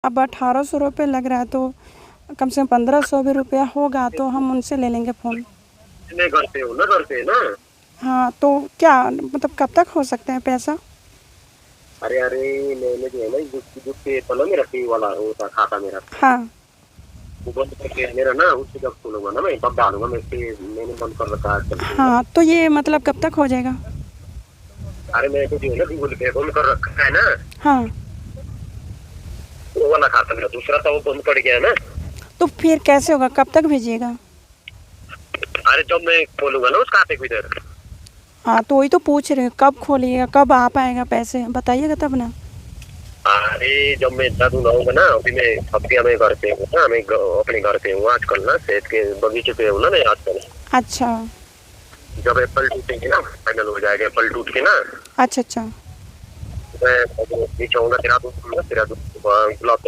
अब 1800 रुपये लग रहा है, तो कम से कम 1500 भी रुपया होगा तो हम उनसे ले लेंगे फ़ोन। मैं घर पे हूँ ना, घर पे ना। हाँ, तो क्या मतलब कब तक हो सकते हैं पैसा? अरे अरे, मैंने जो है ना जिसके पल मेरा पे वाला वो था खाता मेरा, हाँ। वो बंद करके मेरा ना, उससे जब खोलूंगा ना मैं तब डालूंगा मैं पे, मैंने बंद कर रखा है आजकल से ना। हाँ, तो ये मतलब कब तक हो जाएगा? अरे मैं तो जो है ना गूगल पे बंद कर रखा है ना, हाँ, वो वाला खाता मेरा दूसरा था वो बंद पड़ गया है ना। तो फिर कैसे होगा, कब तक भेजिएगा? अरे जब मैं खोलूंगा ना उस खाते को इधर, हाँ, तो वही तो पूछ रही हूँ, कब खोलिएगा, कब आ पाएगा पैसे, बताइएगा तब ना। अरे जब मैं इतना दूर आऊंगा ना, अभी मैं अभी मैं घर पे हूँ ना, मैं अपने घर पे हूँ आजकल ना, सेहत के बगीचे पे हूँ ना मैं आजकल। अच्छा। जब एप्पल टूटेंगे ना, फाइनल हो जाएगा एप्पल टूट के ना, अच्छा, अच्छा। मैं नीचे आऊंगा तेरा दूध, गुलाब